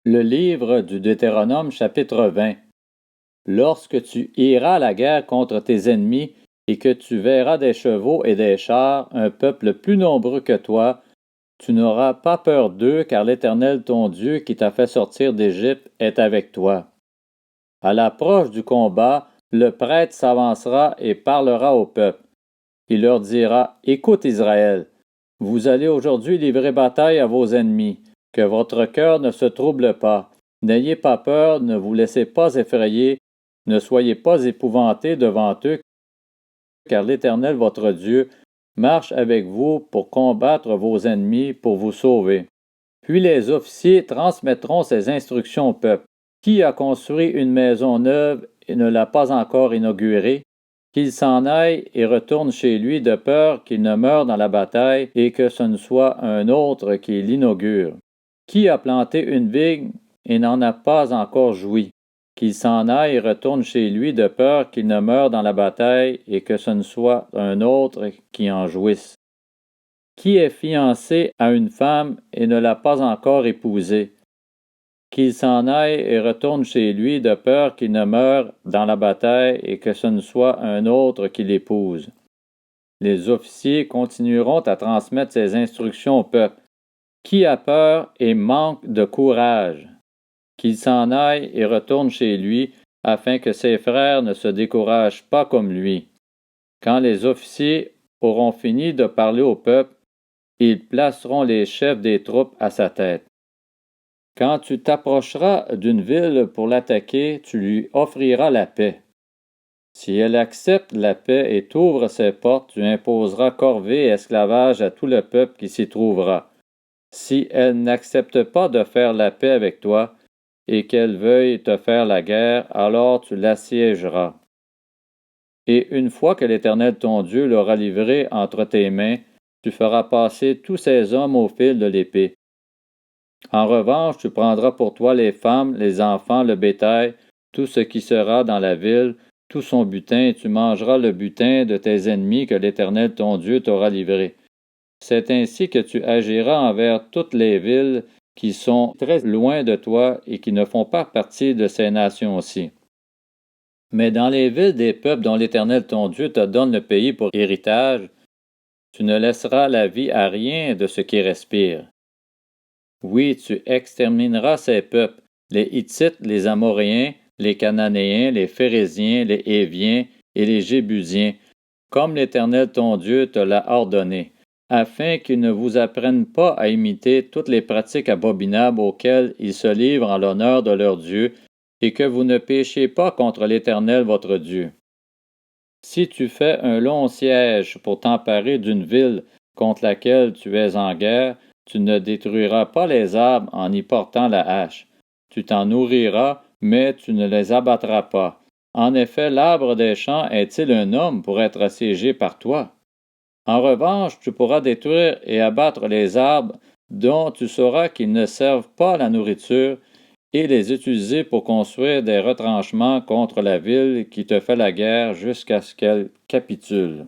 Le livre du Deutéronome chapitre 20. Lorsque tu iras à la guerre contre tes ennemis et que tu verras des chevaux et des chars, un peuple plus nombreux que toi, tu n'auras pas peur d'eux, car l'Éternel ton Dieu qui t'a fait sortir d'Égypte est avec toi. À l'approche du combat, le prêtre s'avancera et parlera au peuple. Il leur dira: Écoute Israël, vous allez aujourd'hui livrer bataille à vos ennemis. Que votre cœur ne se trouble pas. N'ayez pas peur, ne vous laissez pas effrayer, ne soyez pas épouvantés devant eux, car l'Éternel votre Dieu marche avec vous pour combattre vos ennemis, pour vous sauver. Puis les officiers transmettront ces instructions au peuple. Qui a construit une maison neuve et ne l'a pas encore inaugurée? Qu'il s'en aille et retourne chez lui de peur qu'il ne meure dans la bataille et que ce ne soit un autre qui l'inaugure. Qui a planté une vigne et n'en a pas encore joui? Qu'il s'en aille et retourne chez lui de peur qu'il ne meure dans la bataille et que ce ne soit un autre qui en jouisse. Qui est fiancé à une femme et ne l'a pas encore épousée? Qu'il s'en aille et retourne chez lui de peur qu'il ne meure dans la bataille et que ce ne soit un autre qui l'épouse. Les officiers continueront à transmettre ces instructions au peuple. Qui a peur et manque de courage? Qu'il s'en aille et retourne chez lui, afin que ses frères ne se découragent pas comme lui. Quand les officiers auront fini de parler au peuple, ils placeront les chefs des troupes à sa tête. Quand tu t'approcheras d'une ville pour l'attaquer, tu lui offriras la paix. Si elle accepte la paix et t'ouvre ses portes, tu imposeras corvée et esclavage à tout le peuple qui s'y trouvera. Si elle n'accepte pas de faire la paix avec toi, et qu'elle veuille te faire la guerre, alors tu l'assiégeras. Et une fois que l'Éternel ton Dieu l'aura livré entre tes mains, tu feras passer tous ces hommes au fil de l'épée. En revanche, tu prendras pour toi les femmes, les enfants, le bétail, tout ce qui sera dans la ville, tout son butin, et tu mangeras le butin de tes ennemis que l'Éternel ton Dieu t'aura livré. C'est ainsi que tu agiras envers toutes les villes qui sont très loin de toi et qui ne font pas partie de ces nations-ci. Mais dans les villes des peuples dont l'Éternel ton Dieu te donne le pays pour héritage, tu ne laisseras la vie à rien de ce qui respire. Oui, tu extermineras ces peuples, les Hittites, les Amoréens, les Cananéens, les Phéréziens, les Héviens et les Jébusiens, comme l'Éternel ton Dieu te l'a ordonné, afin qu'ils ne vous apprennent pas à imiter toutes les pratiques abominables auxquelles ils se livrent en l'honneur de leur Dieu, et que vous ne péchiez pas contre l'Éternel votre Dieu. Si tu fais un long siège pour t'emparer d'une ville contre laquelle tu es en guerre, tu ne détruiras pas les arbres en y portant la hache. Tu t'en nourriras, mais tu ne les abattras pas. En effet, l'arbre des champs est-il un homme pour être assiégé par toi? En revanche, tu pourras détruire et abattre les arbres dont tu sauras qu'ils ne servent pas à la nourriture et les utiliser pour construire des retranchements contre la ville qui te fait la guerre jusqu'à ce qu'elle capitule.